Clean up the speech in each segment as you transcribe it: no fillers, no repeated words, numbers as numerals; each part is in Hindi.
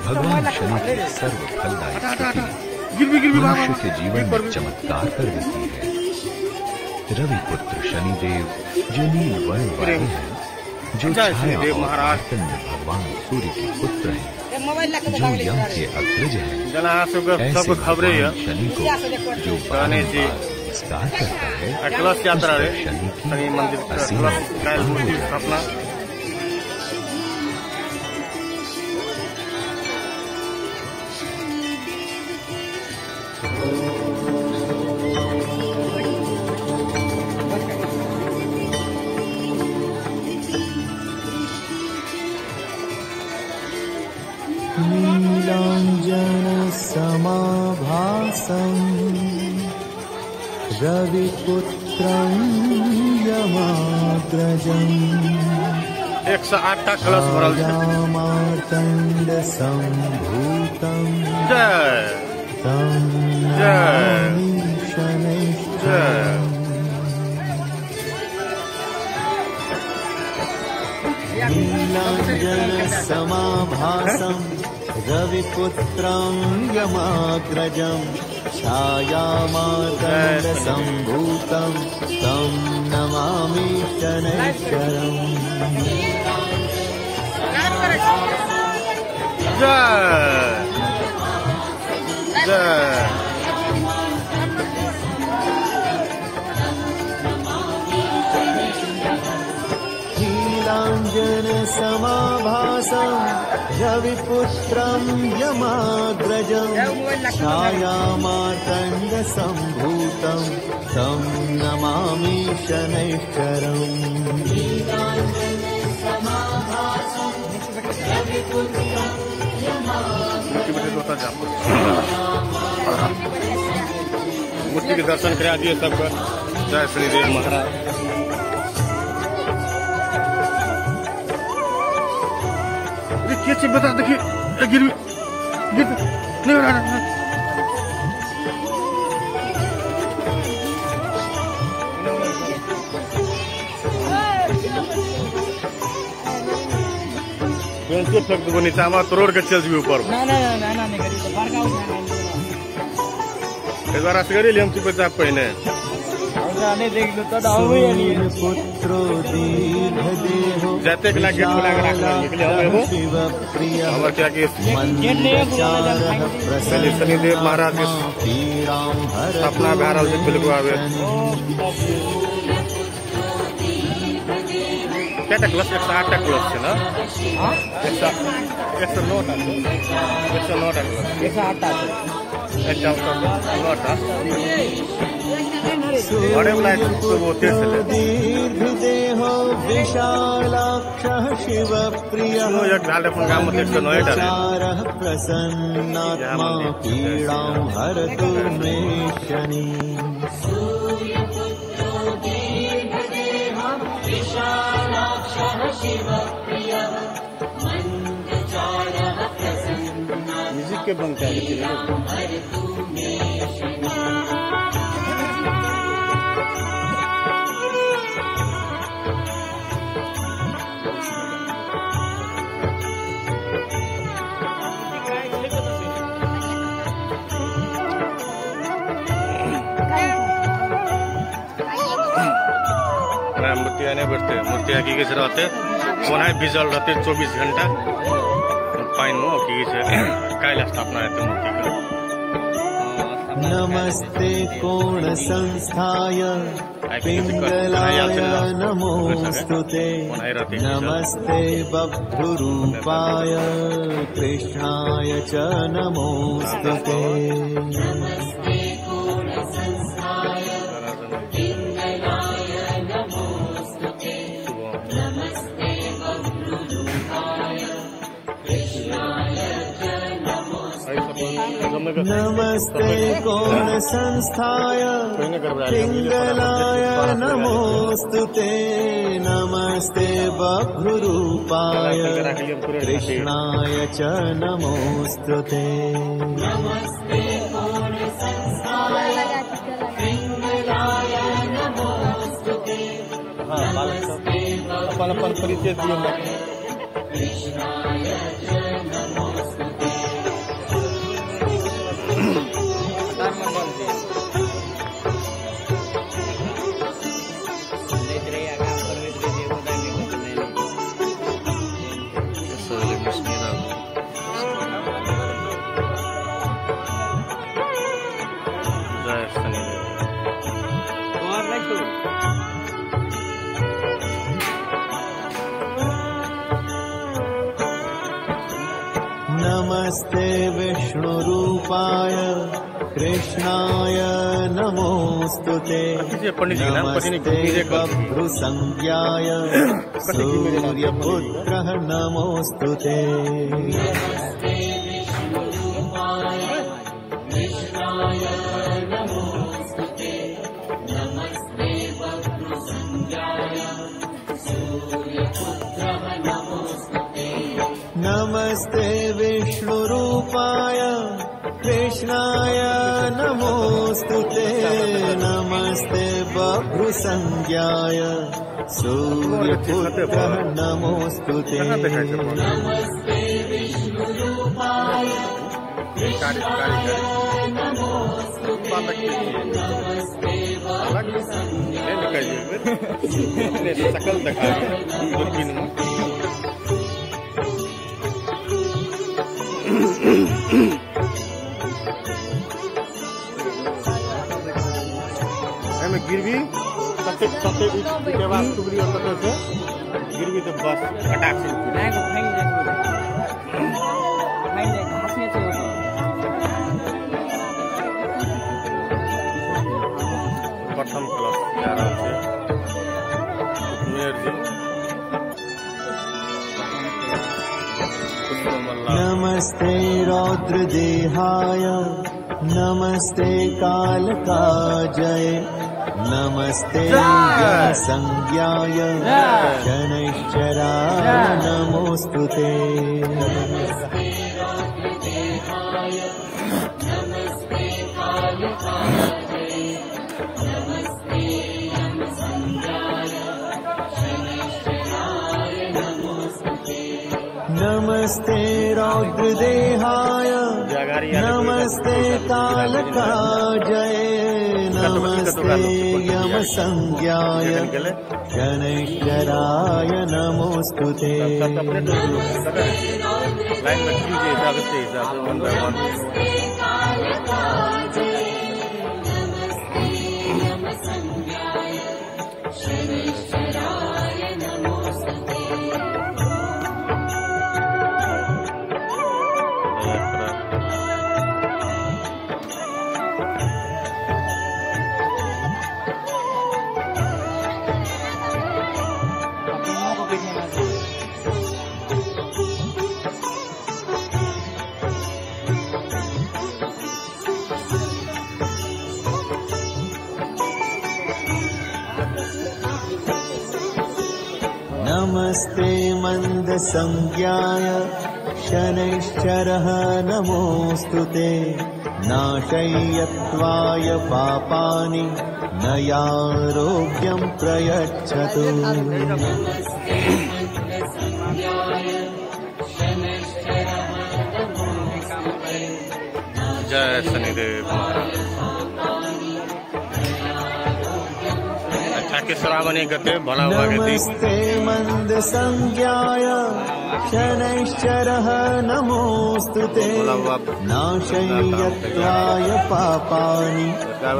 भगवान शनि की सर्व फलदायी स्थिति मनुष्य के जीवन में चमत्कार कर देती है। रवि पुत्र शनिदेव जो नील वर्ण वाले हैं, जो छाया और मार्तंड भगवान सूर्य के पुत्र हैं, जो यम के अग्रज हैं, ऐसे भगवान शनि को जो नमस्कार करता है, शनि की असीम स्थापना। नीलांजन समाभासं रविपुत्रं यमाग्रजं 108 का कलश भरल छै। मार्तंड संभूतं तं नमामि शनैश्चरम्। नीलांजन समाभासं रविपुत्रं यमाग्रजं छायामार्तण्डसम्भूतं तं नमामि शनैश्चरम्। नीलांजन समाभासं रविपुत्रं यमाग्रजं छायामार्तण्डसम्भूतं तं नमामि शनैश्चरम्। मूर्ति के दर्शन करा दिए सबका। जय श्रीदेव महाराज। क्या चीज बता, देखिए गिर नहीं हो रहा। फेंक दो नीचा में तोड़ के चल जी ऊपर। इस बार असगरी ले हम तू बचा पहले पुत्रो दीर्घदेहो जाते के लागे निकले हमारे क्या कि शनिदेव महाराज के अपना बिहार बिल्कुल आवे। क्या क्लास 108 क्लास है ना? 109 दीर्घदेहो विशालाक्षः शिवप्रियः प्रसन्नात्मा पीडां हरतु मे शनिः। म्यूजिक के बंद कर मूर्तियाँ नहीं बैठते, मूर्तियाँ की कैसे रहते वहाँ बिजल रहते 24 घंटा पाइन हो की कायल स्थापना है मूर्ति का। नमस्ते कोण संस्थाय पिंगलाय नमोस्तुते नमस्ते बभ्रुरूपाय कृष्णाय च नमोस्तुते। नमस्ते कोण संस्थाय पिंगलाय नमोस्तुते नमस्ते बभ्रुरूपाय कृष्णाय च नमोस्तुते। नमस्ते कोण संस्थाय पिंगलाय नमोस्तुते। अपन परिचय दिए। नमस्ते विष्णुरूपाय कृष्णाय नमोस्तुते नमस्ते बभ्रुसंज्ञाय सूर्यपुत्रः नमोस्तुते नमस्ते विष्णुरूपाय कृष्णाय नमोस्तुते नमस्ते बभ्रुसंज्ञाय सूर्यपुत्रः नमोस्तुते नमस्ते विष्णुरूपाय कृष्णाय नमोस्तुते नमस्ते गिरवी सबसे के बाद टुकड़ी और से गिरवी तो बस हटा से प्रथम क्लास जा रहा है नमस्ते रौद्रदेहाय नमस्ते कालकाजय नमस्ते संज्ञाय शनैश्चराय नमोस्तुते नमस्ते रौद्रदेहाय नमस्ते कालकाजय नमस्ते संज्ञाय शनैश्चराय नमोस्तुते नमस्ते रौद्रदेहाय नमस्ते कालकाजय नमस्ते यमसंज्ञाय शनैश्चराय नमोस्तुते नमस्ते मंदसंज्ञाय शनैश्चरः नमोस्तुते नाशय्यत्वाय पापानि नयारोग्यं प्रयच्छतु जय शनिदेव के सरावने गते भला नमस्ते मंदसंज्ञाय शनैश्चरः नमोस्तुते नाशय्यत्वाय पापानि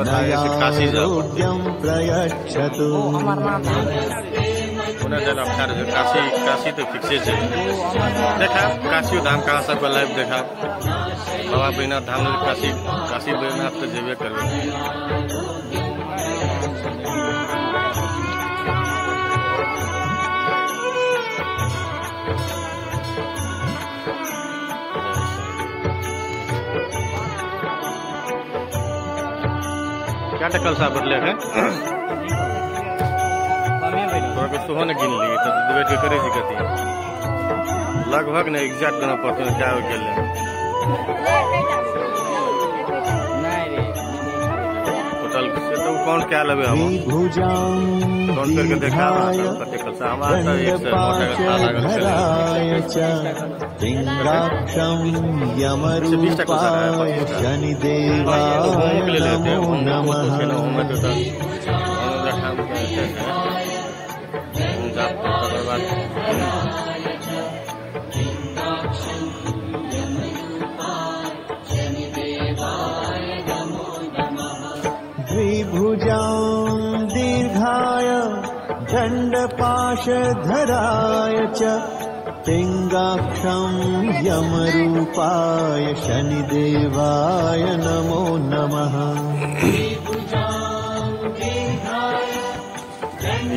नयारोग्यं प्रयच्छतु काशी तो फिक्से है देखा काशी धाम कहाँ सबका लाइव देखा बाबा बैनाथ धाम काशी बैनाथ तो जेबे करबे क्या टकल सा बदले है थोड़ा कुछ सुहा ने गिन ली तो डिबेट करे जी कहती लगभग ने एग्जैक्ट देना पड़ता है क्या हो गया टोटल से तो कौन क्या लगे हम कौन करके देखा टकल सा हमारा तो एक से मोटा का च पिङ्गाक्षं यमरूपाय शनिदेवाय नमो नमः। द्विभुजां दीर्घाय दण्डपाशधराय च पिङ्गाक्षं यमरूपाय शनिदेवाय नमो नमः।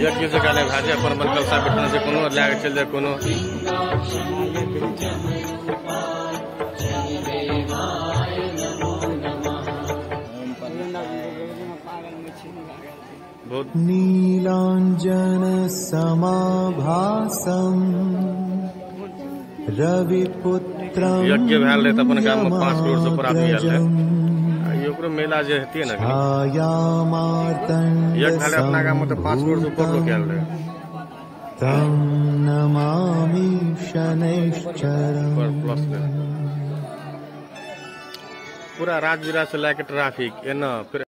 यज्ञ जगह भाजे अपन बनकल सा बैठने से कोनो लाग चल जाए कोनो नीलाञ्जन समाभासम् रविपुत्रं यज्ञ भेल रहे त अपन गाम में 5 करोड़ से ऊपर आदमी आयल रहे ओकरो मेला जे हेती न यज्ञ भेल अपना गाम में तो 5 करोड़ से ऊपर लोग आयल रहे। तं नमामि शनैश्चरम्। पूरा राजवीरा से लेके ट्रैफिक एना फिर